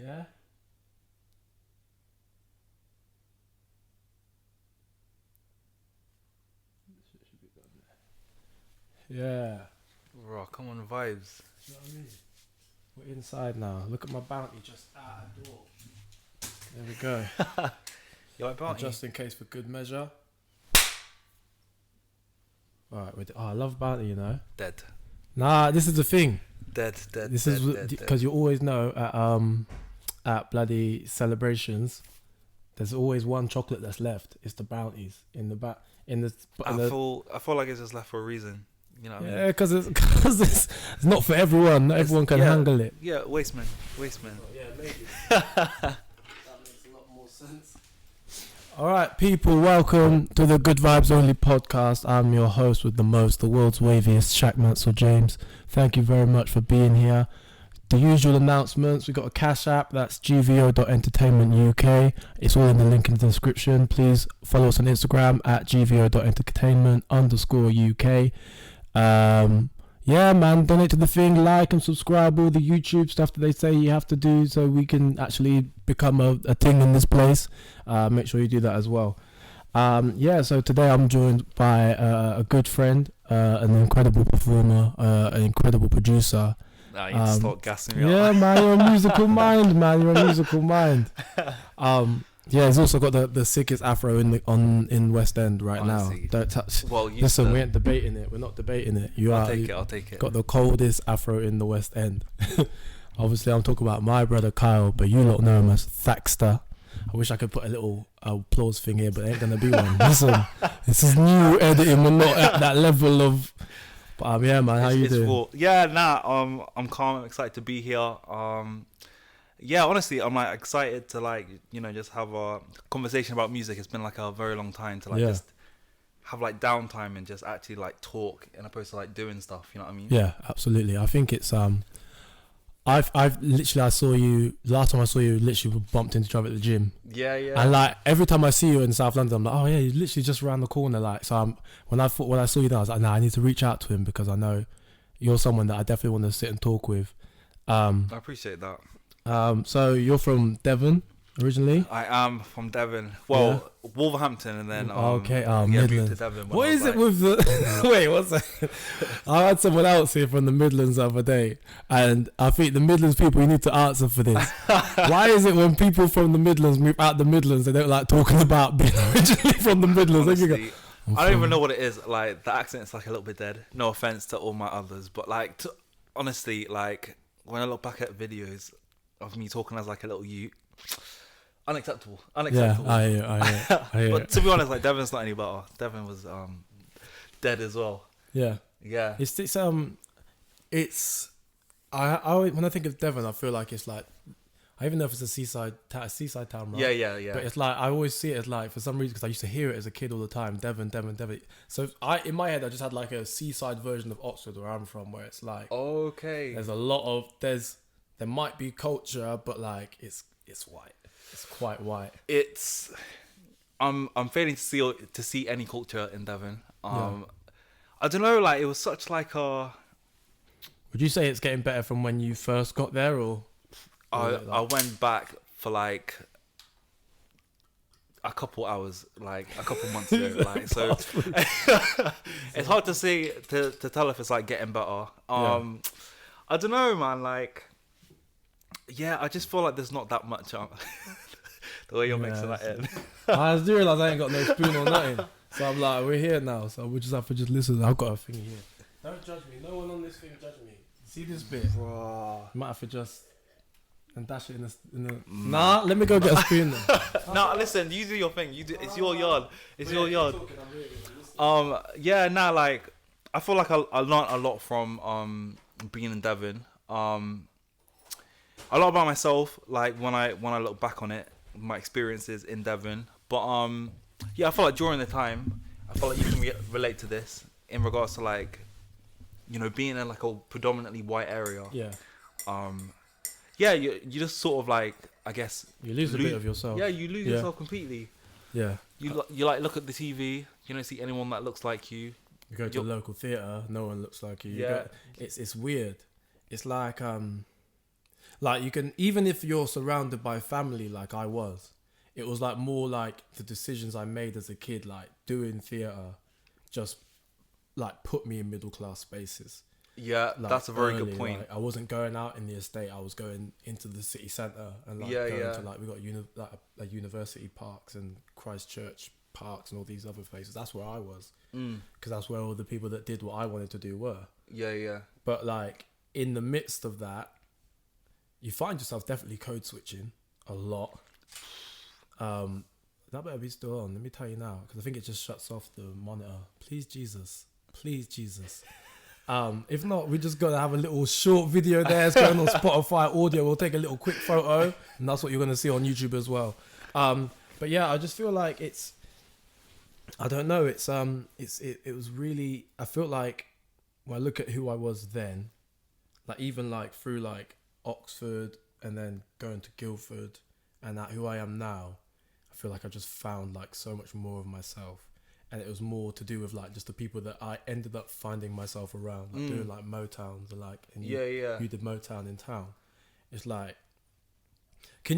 Yeah. Yeah. Bro, come on, vibes. You know what I mean? We're inside now. Look at my bounty just out the door. There we go. You like bounty? Just in case for good measure. Alright, I love bounty, you know. Dead. Nah, this is the thing. Dead. This is because you always know at bloody celebrations, there's always one chocolate that's left. It's the bounties in the back. I feel like it's just left for a reason. You know what I mean? Yeah, because it's not for everyone. Not everyone can handle it. Yeah, wasteman. Oh, yeah, maybe. That makes a lot more sense. All right, people, welcome to the Good Vibes Only podcast. I'm your host with the most, the world's waviest, Shak, Mancel, James. Thank you very much for being here. The usual announcements, we've got a Cash App, that's gvo.entertainment UK. It's all in the link in the description. Please follow us on Instagram at gvo.entertainment_UK. Yeah, man, donate to the thing, like and subscribe, all the YouTube stuff that they say you have to do so we can actually become a thing in this place. Make sure you do that as well. Yeah, so today I'm joined by a good friend, an incredible performer, an incredible producer. Nah, you start gassing me up. Yeah, man, you're a musical mind, man. You're a musical mind. Yeah, he's also got the sickest afro in West End right Honestly. now. Don't touch. Well, Listen, we ain't debating it. We're not debating it. I'll take it. Got the coldest afro in the West End. Obviously, I'm talking about my brother Kyle, but you lot know him as Thaxxter. I wish I could put a little applause thing here, but there ain't gonna be one. Listen, this is new editing. We're not at that level of. But yeah, man, how you doing? Full. Yeah, I'm calm. I'm excited to be here. Yeah, honestly, I'm like excited to just have a conversation about music. It's been like a very long time to just have like downtime and just actually like talk, and opposed to like doing stuff. You know what I mean? Yeah, absolutely. I think it's I've literally I saw you last time I saw you literally bumped into each other at the gym. Yeah. And like every time I see you in South London, I'm like, oh yeah, he's literally just around the corner. Like, so when I saw you there, I was like, nah, I need to reach out to him because I know you're someone that I definitely want to sit and talk with. I appreciate that. So you're from Devon originally? I am from Devon. Well, yeah. Wolverhampton, and then Midlands. moved to Devon. What is it with the? Wait, what's that? I had someone else here from the Midlands the other day, and I think the Midlands people, you need to answer for this. Why is it when people from the Midlands move out the Midlands, they don't like talking about being originally from the Midlands? Honestly, I don't even know what it is. Like the accent's like a little bit dead. No offense to all my others, but like honestly, like when I look back at videos of me talking as like a little youth, unacceptable. Yeah, I hear. But to be honest, like Devon's not any better. Devon was dead as well. Yeah. I when I think of Devon, I feel like it's like, I even know if it's a seaside town, right? Yeah. But it's like I always see it as like, for some reason, because I used to hear it as a kid all the time, Devon. So in my head, I just had like a seaside version of Oxford where I'm from, where it's like, okay, there's a lot of there might be culture, but like it's white. It's quite white. I'm failing to see any culture in Devon. I don't know, like it was such like a. Would you say it's getting better from when you first got there, or? I went back for like a couple hours, like a couple months ago, like so. It's hard to say to tell if it's like getting better. I don't know, man. Like, yeah, I just feel like there's not that much. The way you're mixing that in. I just realise I ain't got no spoon or nothing, so I'm like, we're here now, so we just have to just listen. I've got a thing here. Don't judge me. No one on this thing judge me. See this bit? Bro. You might have to just. And dash it in the. Nah, let me go get a spoon then. Nah, listen, you do your thing. It's your yard. It's your yard. Like I feel like I learned a lot from being in Devon. A lot about myself, like when I look back on it, my experiences in Devon. But I feel like during the time, I feel like you can relate to this in regards to like, you know, being in like a predominantly white area. Yeah. Yeah, you just sort of like, I guess you lose a bit of yourself. Yeah, you lose yourself completely. Yeah. You like look at the TV. You don't see anyone that looks like you. You go to a local theatre, no one looks like you. It's weird. It's like Like you can, even if you're surrounded by family like I was, it was like more like the decisions I made as a kid, like doing theatre, just like put me in middle class spaces. Yeah, Like that's a very early, good point. like, I wasn't going out in the estate. I was going into the city centre and like Yeah, going yeah. to like we got like university parks and Christchurch parks and all these other places. That's where I was because that's where all the people that did what I wanted to do were. Yeah, yeah. But like in the midst of that, you find yourself definitely code switching a lot. That better be still on. Let me tell you now, because I think it just shuts off the monitor. Please, Jesus. Please, Jesus. If not, we just gotta have a little short video there. It's going on Spotify audio. We'll take a little quick photo, and that's what you're gonna see on YouTube as well. But yeah, I just feel like it's. I don't know. It was really. I feel like when I look at who I was then, like even like through like Oxford and then going to Guildford, and that who I am now, I feel like I just found like so much more of myself. And it was more to do with like just the people that I ended up finding myself around, like doing like Motowns and like, and you did Motown in town. It's like, do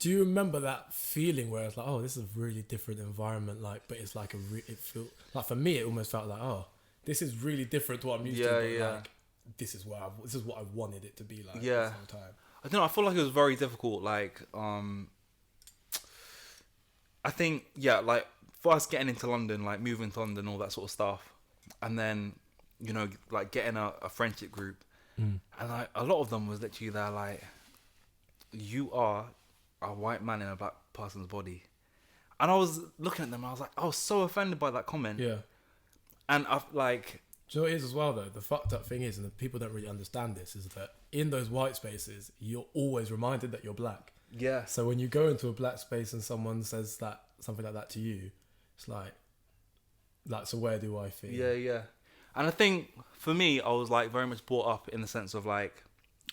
you remember that feeling where it's like, oh, this is a really different environment, like, but it's like it felt like, for me, it almost felt like, oh, this is really different to what I'm used to, but like, this is what I wanted it to be like. Yeah. At the same time. I don't know. I feel like it was very difficult. Like, I think, like first getting into London, like moving to London, all that sort of stuff, and then, you know, like getting a friendship group, and like a lot of them was literally there like, you are a white man in a black person's body, and I was looking at them, I was so offended by that comment. Yeah. And I've like, do you know what it is as well though? The fucked up thing is, and the people don't really understand this, is that in those white spaces, you're always reminded that you're black. yeah, So when you go into a black space and someone says that something like that to you, it's like so where do I fit? yeah. And I think for me, I was like very much brought up in the sense of like,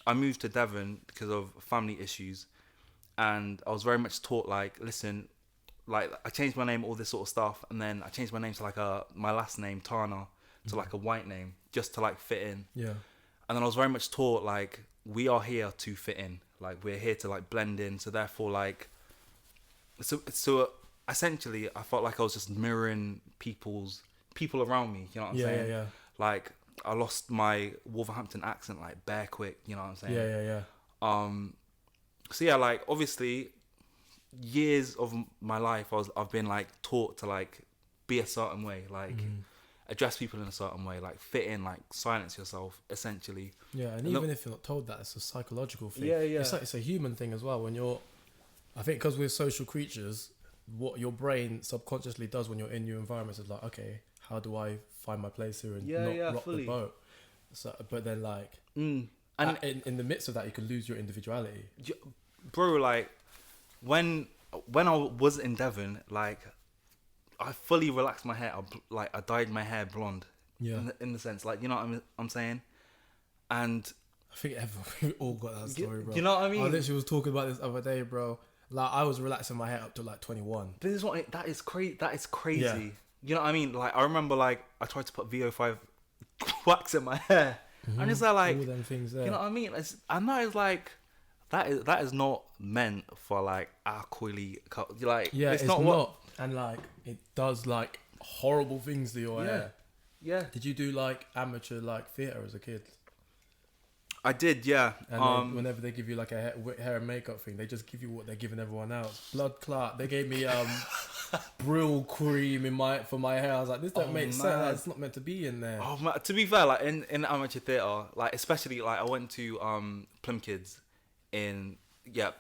I moved to Devon because of family issues, and I was very much taught like, listen, like I changed my name, all this sort of stuff, and then I changed my name to like my last name Tana to like a white name just to like fit in. Yeah. And then I was very much taught like, we are here to fit in, like we're here to like blend in, so therefore like, so essentially I felt like I was just mirroring people around me, you know what I'm saying? Yeah. Like I lost my Wolverhampton accent like bare quick, you know what I'm saying? Yeah. So yeah, like obviously years of my life I've been like taught to like be a certain way, like address people in a certain way, like fit in, like silence yourself essentially. Yeah, and even if you're not told that, it's a psychological thing. Yeah. It's a human thing as well. When I think because we're social creatures, what your brain subconsciously does when you're in new environments is like, okay, how do I find my place here and not rock the boat? So, but then like, and in the midst of that, you can lose your individuality. Bro, like when I was in Devon, like I fully relaxed my hair. I dyed my hair blonde. Yeah. In the sense, like, you know what I'm saying? And I think we all got that story, bro. You know what I mean? I literally was talking about this other day, bro. Like I was relaxing my hair up to like 21. This is what that is crazy. That is crazy. Yeah. You know what I mean? Like I remember, like I tried to put VO5 wax in my hair, and it's like all them things there. You know what I mean? And that is like that is not meant for like aquily. Like yeah, it's not. And like it does like horrible things to your hair. Yeah. Did you do like amateur like theatre as a kid? I did, yeah. And then whenever they give you like a hair and makeup thing, they just give you what they're giving everyone else. Blood clot. They gave me Brill cream for my hair. I was like, this don't make sense. It's not meant to be in there. Oh man, to be fair, like in amateur theatre, like especially like I went to Plym Kids in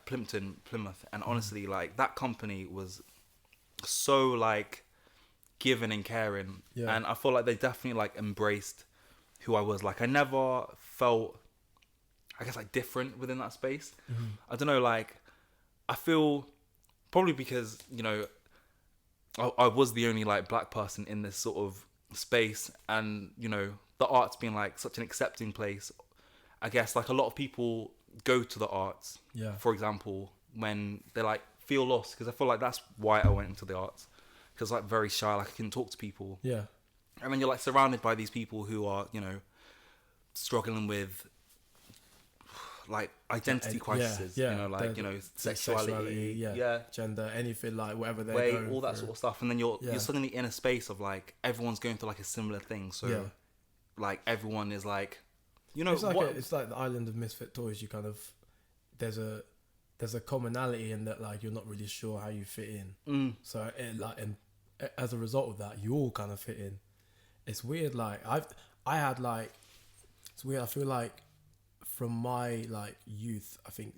Plimpton, Plymouth, and honestly, like that company was so like giving and caring, and I feel like they definitely like embraced who I was. Like I never felt, I guess, like different within that space. I don't know, like I feel probably because, you know, I was the only like black person in this sort of space, and you know, the arts being like such an accepting place, I guess like a lot of people go to the arts, for example, when they like feel lost, because I feel like that's why I went into the arts, because like very shy, like I couldn't talk to people, and then you're like surrounded by these people who are, you know, struggling with, like identity crises, yeah, you know, like, you know, sexuality, gender, anything, like whatever they're weight, going all that through. sort of stuff. And then you're suddenly in a space of like everyone's going through like a similar thing. So like everyone is like, you know, it's like the island of misfit toys. You kind of there's a commonality in that, like you're not really sure how you fit in. So and as a result of that, you all kind of fit in. It's weird. Like it's weird. I feel like from my like youth, I think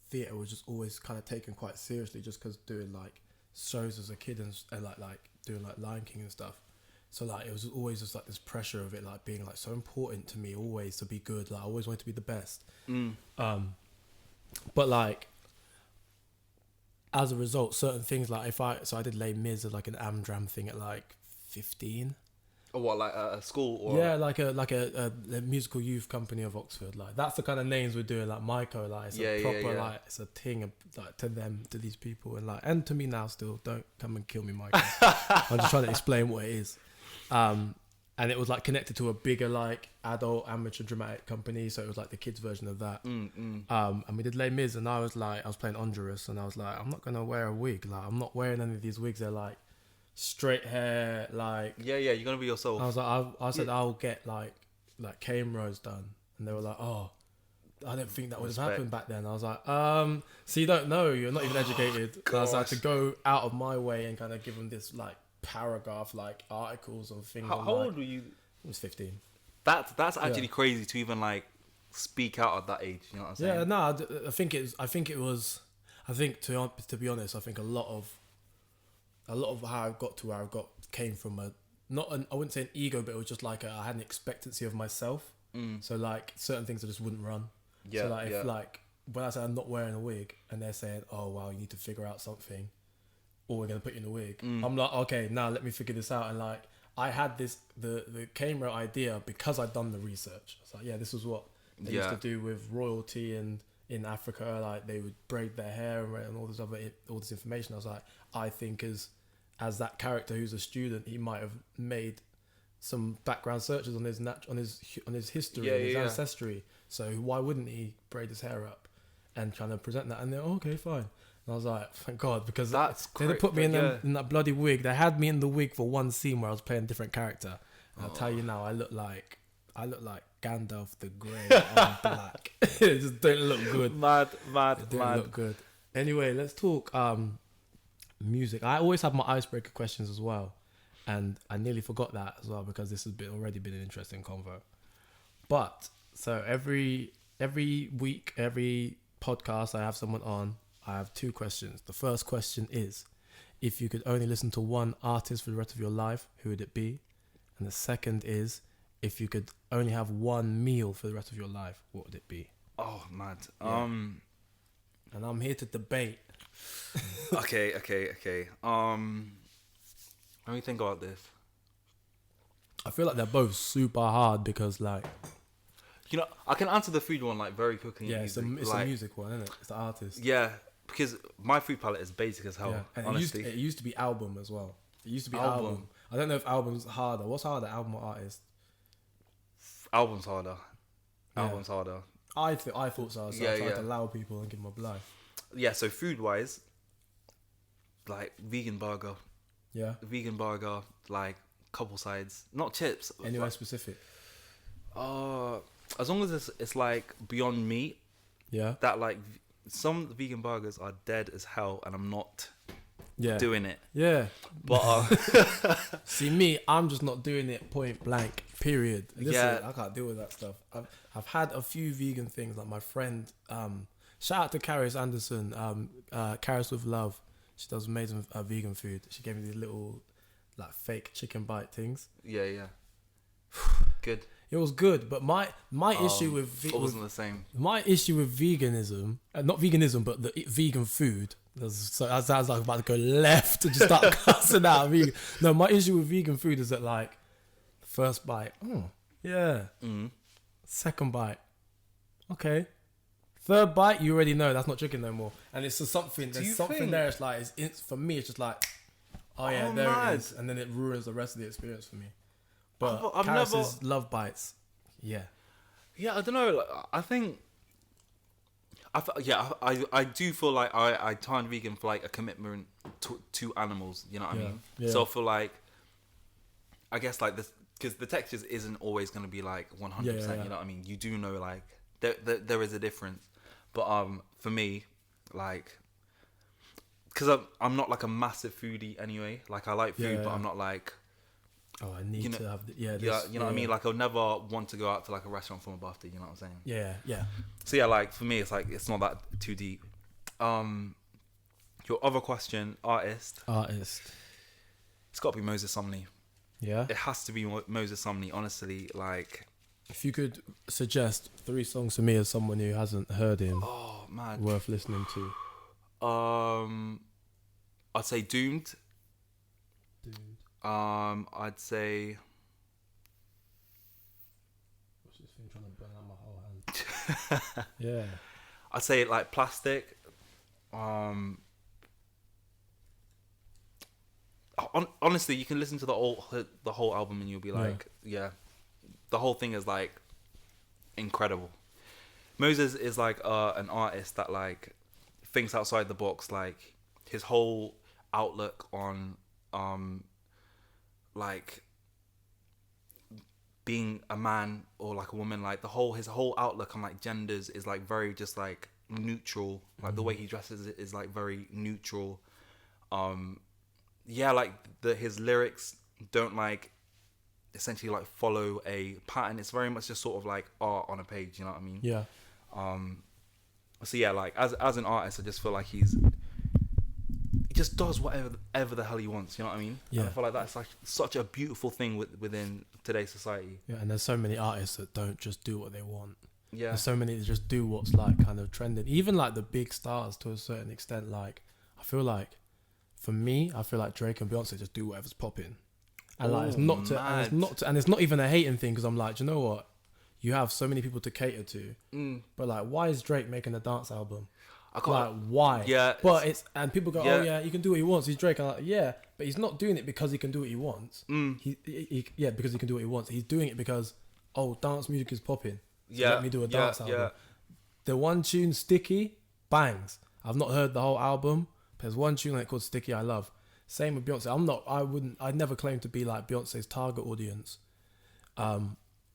theatre was just always kind of taken quite seriously, just because doing like shows as a kid and like doing like Lion King and stuff. So like it was always just like this pressure of it like being like so important to me always to be good. Like I always wanted to be the best. But like as a result, certain things like I did Les Mis as like an Amdram thing at like 15. Or what, like a school? Or like a musical youth company of Oxford. Like that's the kind of names we're doing. Like Myco, like it's a proper like it's a thing like to them, to these people, and like and to me now still. Don't come and kill me, Myco. I'm just trying to explain what it is. And it was like connected to a bigger like adult amateur dramatic company, so it was like the kids version of that. And we did Les Mis, and I was playing Honduras, and I was like, I'm not gonna wear a wig. Like I'm not wearing any of these wigs. They're like straight hair, like you're gonna be yourself. I was like, I said I'll get like cane rows done, and they were like, oh, I don't think that would have happened back then. I was like, so you don't know, you're not even educated. And I was like, to go out of my way and kind of give them this like paragraph, like articles and things. How old were you? I was 15. That's actually crazy to even like speak out at that age. You know what I'm saying? Yeah, no, I think to be honest, I think a lot of how I got to where I got came from I wouldn't say an ego, but it was just like I had an expectancy of myself. So like certain things I just wouldn't run. So like if like when I say I'm not wearing a wig and they're saying, oh wow, you need to figure out something, or we're gonna put you in a wig, I'm like, okay, now let me figure this out. And like I had the camera idea because I'd done the research. It's like, this is what they used to do with royalty and in Africa, like they would braid their hair and all this information. I was like, I think as that character who's a student, he might have made some background searches on his history, his ancestry. So why wouldn't he braid his hair up and kind of present that? And they're okay, fine. And I was like, thank God, because they put me in that bloody wig. They had me in the wig for one scene where I was playing a different character. And I'll tell you now, I look like Gandalf the Grey on black. It just don't look good. Mad. Look good. Anyway, let's talk music. I always have my icebreaker questions as well, and I nearly forgot that as well because this has already been an interesting convo. But so every week, every podcast I have someone on, I have two questions. The first question is, if you could only listen to one artist for the rest of your life, who would it be? And the second is, if you could only have one meal for the rest of your life, what would it be? Oh, mad. And I'm here to debate. Okay. Let me think about this. I feel like they're both super hard because, like, you know, I can answer the food one like very quickly. Yeah, it's a music one, isn't it? It's the artist. Yeah, because my food palette is basic as hell. And honestly, it used to be album as well. It used to be album. I don't know if album's harder. What's harder, album or artist? Album's harder. Album's harder. I thought so. So I tried to allow people and give them a blind. Yeah, so food wise, like vegan burger. Yeah. Vegan burger, like couple sides, not chips. Anywhere specific? As long as it's like beyond meat. Yeah. That like some vegan burgers are dead as hell, and I'm not doing it. Yeah. But see me, I'm just not doing it. Point blank. Period. Listen, I can't deal with that stuff. I've had a few vegan things, like my friend. Shout out to Caris Anderson. Caris with Love. She does amazing vegan food. She gave me these little like fake chicken bite things. Yeah. Good. It was good, but my issue with it wasn't the same. My issue with veganism, not veganism, but the vegan food. So that sounds like I'm about to go left and just start cussing out vegan. No, my issue with vegan food is that like first bite, second bite, okay, third bite, you already know that's not chicken no more, and it's just something. There's something there. It's like for me, it's just like, there it is, and then it ruins the rest of the experience for me. But Caris's love bites, yeah. I don't know. Like, I think I do feel like I turned vegan for like a commitment to animals. You know what I mean? Yeah. So I feel like, I guess like this, because the textures isn't always going to be like 100%. Yeah. You know what I mean? You do know like there is a difference, but for me, like, because I'm not like a massive foodie anyway. Like I like food, but I'm not like, oh, I need to have you know what I mean? Like I'll never want to go out to like a restaurant for my birthday. You know what I'm saying? Yeah. So yeah, like for me, it's like it's not that too deep. Your other question, artist. It's got to be Moses Sumney. Yeah. It has to be Moses Sumney. Honestly, like. If you could suggest 3 songs to me as someone who hasn't heard him, Oh man, worth listening to. I'd say Doomed. I'd say. What's this thing trying to burn out my whole hand? Yeah. I'd say like Plastic. Honestly, you can listen to the whole album and you'll be like, yeah, the whole thing is like incredible. Moses is like an artist that like thinks outside the box. Like his whole outlook on like being a man or like a woman, like his whole outlook on like genders is like very just like neutral. Like the way he dresses it is like very neutral. Yeah, like his lyrics don't like essentially like follow a pattern. It's very much just sort of like art on a page. You know what I mean? Yeah. So yeah, like as an artist, I just feel like he just does whatever the hell he wants. You know what I mean? Yeah. And I feel like that's like such a beautiful thing within today's society. Yeah, and there's so many artists that don't just do what they want. Yeah. There's so many that just do what's like kind of trending. Even like the big stars to a certain extent. Like I feel like, for me, I feel like Drake and Beyonce just do whatever's popping. And like it's not even a hating thing, because I'm like, do you know what? You have so many people to cater to, but like, why is Drake making a dance album? Like, why? Yeah. But and people go, oh yeah, he can do what he wants. He's Drake. I'm like, yeah, but he's not doing it because he can do what he wants. Because he can do what he wants. He's doing it because, dance music is popping. So let me do a dance album. Yeah. The one tune, Sticky, bangs. I've not heard the whole album. There's one tune like called Sticky I love. Same with Beyonce. I'd never claim to be like Beyonce's target audience.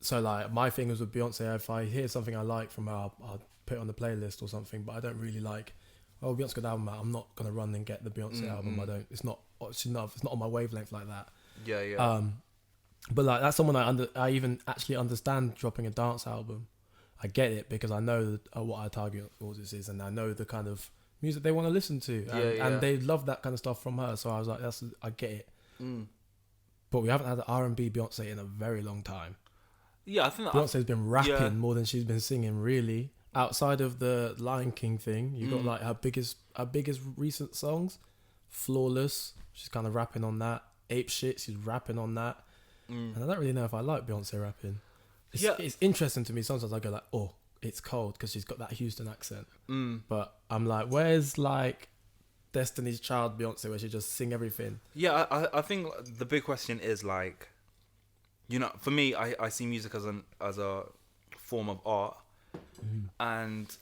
So like my thing is with Beyonce, if I hear something I like from her, I'll put it on the playlist or something, but I don't really like, Beyonce got the album out, I'm not going to run and get the Beyonce album. It's not on my wavelength like that. Yeah. But like that's someone I even actually understand dropping a dance album. I get it because I know what our target audience is, and I know the kind of music they want to listen to, and they love that kind of stuff from her. So I was like, I get it. But we haven't had an R&B Beyonce in a very long time. Yeah, I think Beyonce's been rapping more than she's been singing, really. Outside of the Lion King thing, you got like her biggest recent songs, Flawless. She's kind of rapping on that. Ape Shit, she's rapping on that. And I don't really know if I like Beyonce rapping. It's interesting to me. Sometimes I go like, oh, it's cold because she's got that Houston accent. But I'm like, where's like Destiny's Child Beyonce, where she just sing everything? Yeah, I think the big question is like, you know, for me, I see music as a form of art, and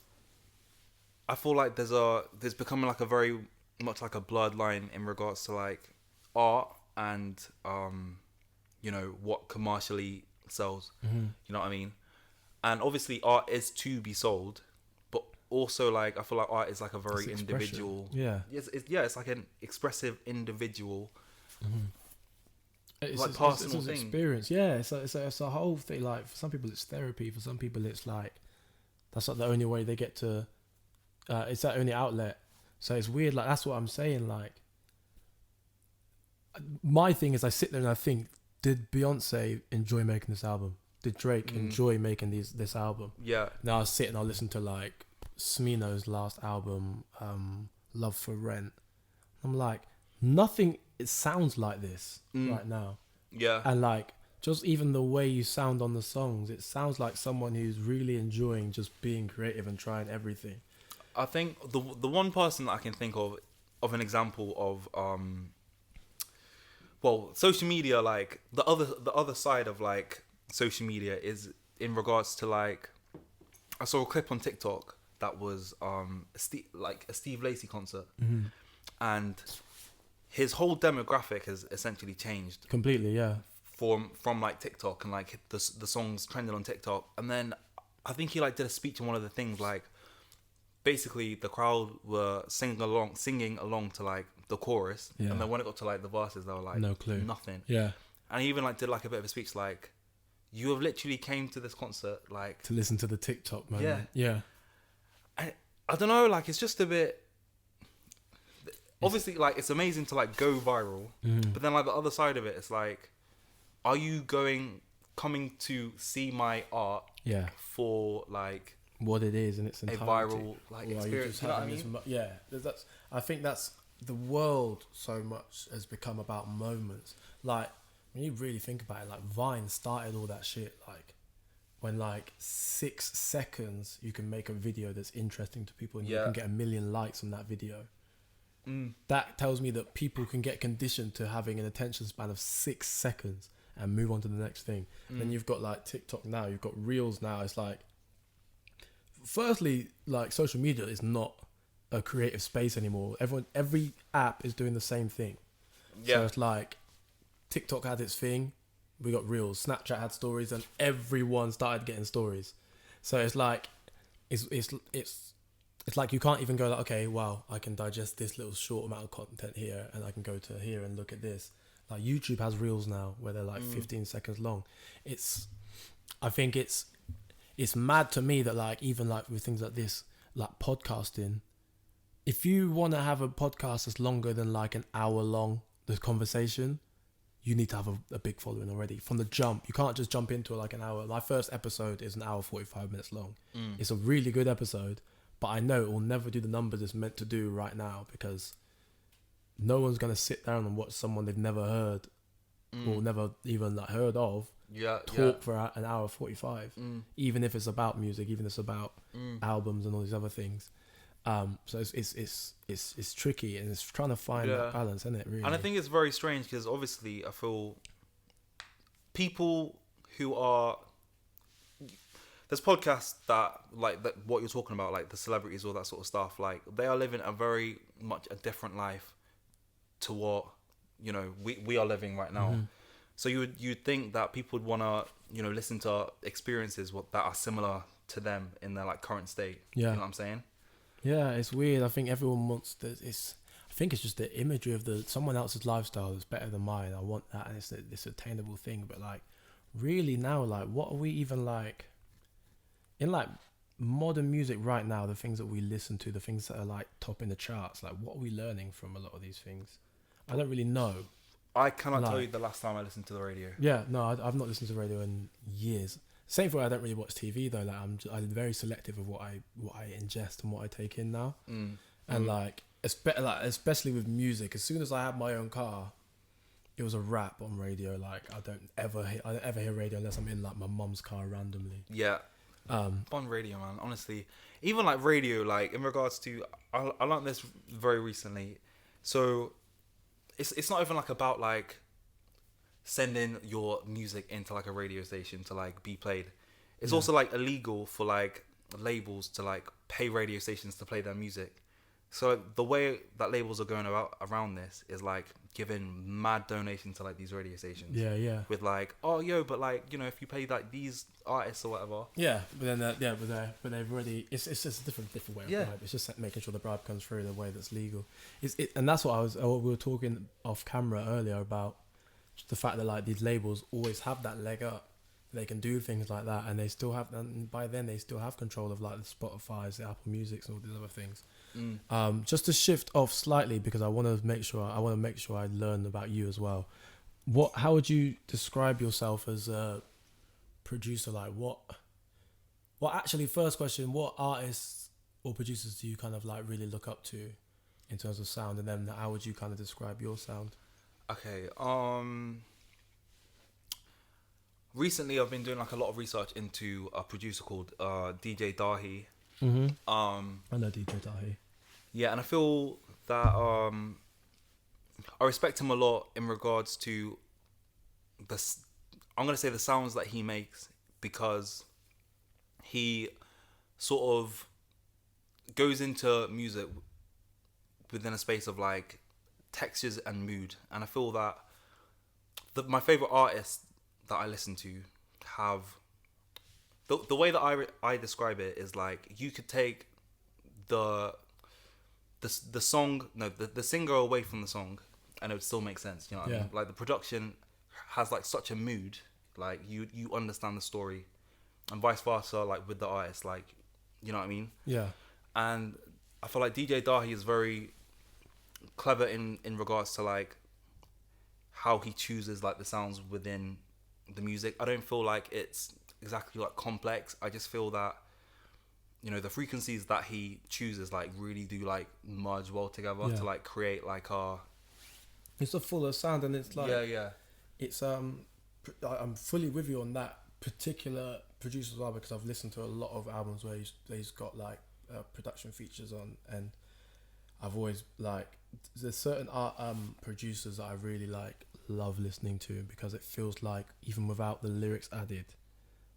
I feel like there's becoming like a very much like a bloodline in regards to like art and you know, what commercially sells. You know what I mean? And obviously art is to be sold, but also like I feel like art is like a very individual. It's like an expressive individual it's like personal thing. Experience. Yeah, it's a whole thing. Like for some people it's therapy, for some people it's like that's like the only way they get to it's that only outlet. So it's weird. Like that's what I'm saying. Like my thing is I sit there and I think, did Beyonce enjoy making this album? Did Drake enjoy making this album? Yeah. Now I sit and I listen to like Smino's last album, Love for Rent. I'm like, nothing. It sounds like this right now. Yeah. And like, just even the way you sound on the songs, it sounds like someone who's really enjoying just being creative and trying everything. I think the one person that I can think of an example of social media, like the other side of like social media is in regards to like, I saw a clip on TikTok that was like a Steve Lacy concert, Mm-hmm. and his whole demographic has essentially changed Completely, yeah. from like TikTok and like the songs trending on TikTok. And then I think he like did a speech on one of the things, like basically the crowd were singing along to like the chorus, Yeah. and then when it got to like the verses, they were like, No clue. nothing. Yeah. And he even like did like a bit of a speech like, you have literally came to this concert like To listen to the TikTok moment. Yeah. I don't know, like it's just a bit, obviously like it's amazing to like go viral, but then like the other side of it, it's like, are you coming to see my art Yeah. for like What it is in its a entirety. viral like Or are you experience? just You know what I having mean? this yeah. That's. I think that's the world. So much has become about moments. Like when you really think about it, like Vine started all that shit. Like when like 6 seconds you can make a video that's interesting to people and you Yeah. can get 1 million likes on that video. Mm. That tells me that people can get conditioned to having an attention span of 6 seconds and move on to the next thing. Then you've got like TikTok now, you've got Reels now. It's like, firstly, like social media is not a creative space anymore. Every app is doing the same thing. Yeah. So it's like TikTok had its thing, we got Reels, Snapchat had stories, and everyone started getting stories. So it's like it's like you can't even go like, okay, wow, I can digest this little short amount of content here and I can go to here and look at this. Like YouTube has Reels now where they're like 15 seconds long. I think it's mad to me that like even like with things like this, like podcasting, if you want to have a podcast that's longer than like an hour long, the conversation, you need to have a big following already from the jump. You can't just jump into like an hour. My first episode is an hour 45 minutes long. It's a really good episode, but I know it will never do the numbers it's meant to do right now because no one's going to sit down and watch someone they've never heard or never even like heard of talk for an hour 45, even if it's about music, even if it's about albums and all these other things. So it's tricky and it's trying to find that balance, isn't it? Really, and I think it's very strange because obviously I feel people who are, there's podcasts that like that what you're talking about, like the celebrities, all that sort of stuff, like they are living a very much a different life to what we are living right now. So you'd think that people would want to listen to experiences that are similar to them in their like current state. You know what I'm saying? Yeah, it's weird. I think everyone wants this. I think it's just the imagery of someone else's lifestyle is better than mine. I want that, and it's this attainable thing. But like, really now, like, what are we even like in like modern music right now? The things that we listen to, the things that are like top in the charts. Like, what are we learning from a lot of these things? I don't really know. I cannot tell you the last time I listened to the radio. Yeah, no, I've not listened to radio in years. Same for I don't really watch TV though. Like I'm very selective of what I ingest and what I take in now. And like especially with music, as soon as I had my own car, it was a wrap on radio. Like I don't ever hear radio unless I'm in like my mum's car randomly. Yeah. On radio, man. Honestly, even like radio, like in regards to, I learned this very recently. So it's not even like about like sending your music into like a radio station to like be played. It's also like illegal for like labels to like pay radio stations to play their music. So the way that labels are going around this is like giving mad donation to like these radio stations. Yeah. With like, oh yo, but like if you pay like these artists or whatever. Yeah, but then but they've already. It's just a different way of bribe. It's just like making sure the bribe comes through the way that's legal. And that's what we were talking off camera earlier about. Just the fact that like these labels always have that leg up, they can do things like that, and they still have. And by then they still have control of like the Spotify's, the Apple Music's, and all these other things. Just to shift off slightly because I want to make sure I learn about you as well. How would you describe yourself as a producer? Like what? Well, actually, first question: what artists or producers do you kind of like really look up to in terms of sound, and then how would you kind of describe your sound? Okay. Recently, I've been doing like a lot of research into a producer called DJ Dahi. I know DJ Dahi. Yeah, and I feel that I respect him a lot in regards to I'm gonna say the sounds that he makes, because he sort of goes into music within a space of like textures and mood, and I feel that my favorite artists that I listen to have the way that I describe it is like you could take the song, no, the singer away from the song, and it would still make sense. You know what I mean? Like the production has like such a mood, like you understand the story, and vice versa, like with the artist, like, you know what I mean? Yeah. And I feel like DJ Dahi is very clever in regards to like how he chooses like the sounds within the music. I don't feel like it's exactly like complex. I just feel that, you know, the frequencies that he chooses like really do like merge well together to like create like it's a fuller sound, and it's like it's I'm fully with you on that particular producer as well, because I've listened to a lot of albums where he's got like production features on, and I've always like there's certain art producers that I really like love listening to, because it feels like even without the lyrics added,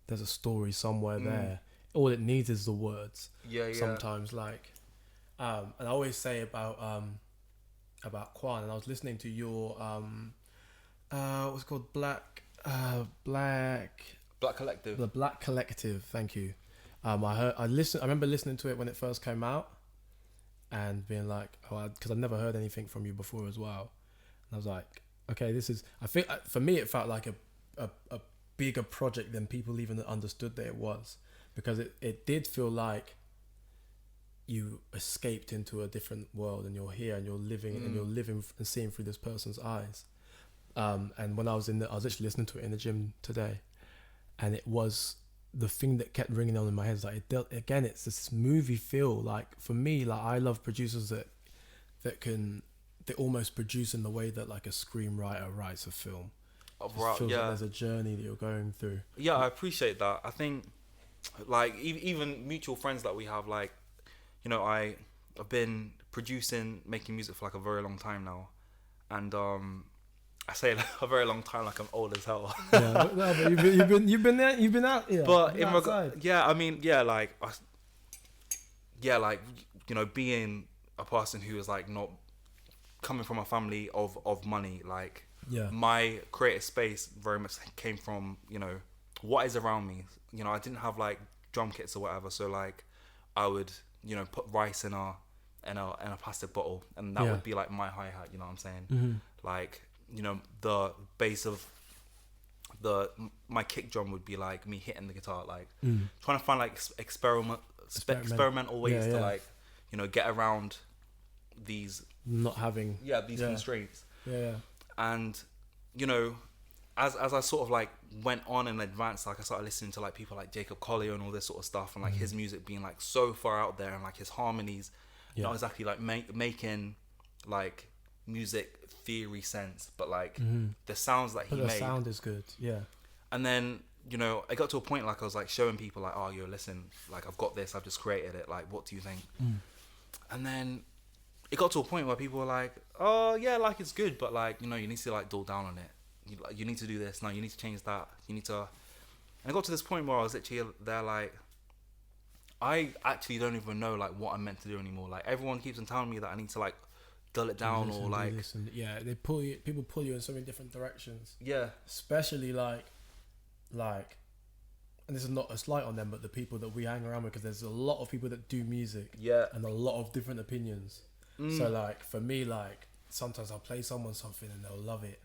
there's a story somewhere there. All it needs is the words. Sometimes like and I always say about Quan, and I was listening to your what's it called, Black Collective. The Black Collective, thank you. I remember listening to it when it first came out and being like, because I'd never heard anything from you before as well, and I was like, okay, this is, I think for me it felt like a bigger project than people even understood that it was, because it did feel like you escaped into a different world, and you're here and you're living and seeing through this person's eyes. And when I was literally listening to it in the gym today, and it was the thing that kept ringing on in my head. Is like it's this movie feel. Like for me, like I love producers that they almost produce in the way that like a screenwriter writes a film. Feels like there's a journey that you're going through. Yeah, I appreciate that. I think like even mutual friends that we have, like, you know, I've been making music for like a very long time now, and I say like a very long time, like I'm old as hell. Yeah, but you've been there, you've been out. Yeah, but in regard, I mean, like, you know, being a person who is like not coming from a family of money, like, my creative space very much came from, you know, what is around me. You know, I didn't have like drum kits or whatever, so like I would, you know, put rice in a plastic bottle, and that would be like my hi-hat. You know what I'm saying? Mm-hmm. Like, you know, the bass of my kick drum would be like me hitting the guitar, like trying to find like experimental ways to like, you know, get around these not having constraints. Yeah. And, you know, as I sort of like went on and advanced, like I started listening to like people like Jacob Collier and all this sort of stuff, and like his music being like so far out there, and like his harmonies not exactly like making like music theory sense, but like the sounds that he made. The sound is good, yeah. And then, you know, I got to a point like I was like showing people like, oh, yo, listen, like I've got this, I've just created it, like what do you think? And then it got to a point where people were like, oh yeah, like it's good, but like, you know, you need to like dull down on it. You need to do this, no, you need to change that, you need to. And I got to this point where I was literally there like, I actually don't even know like what I'm meant to do anymore. Like everyone keeps on telling me that I need to like dull it down or like people pull you in so many different directions. Yeah, especially like, and this is not a slight on them, but the people that we hang around with, because there's a lot of people that do music. Yeah, and a lot of different opinions. So like for me, like sometimes I'll play someone something and they'll love it,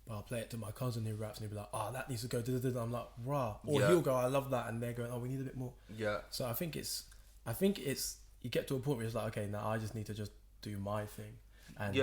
but I'll play it to my cousin who raps and he'll be like, oh, that needs to go. I'm like, rah. Or he'll go, I love that, and they're going, oh, we need a bit more. Yeah. So I think it's you get to a point where it's like, okay, now I just need to just do my thing. And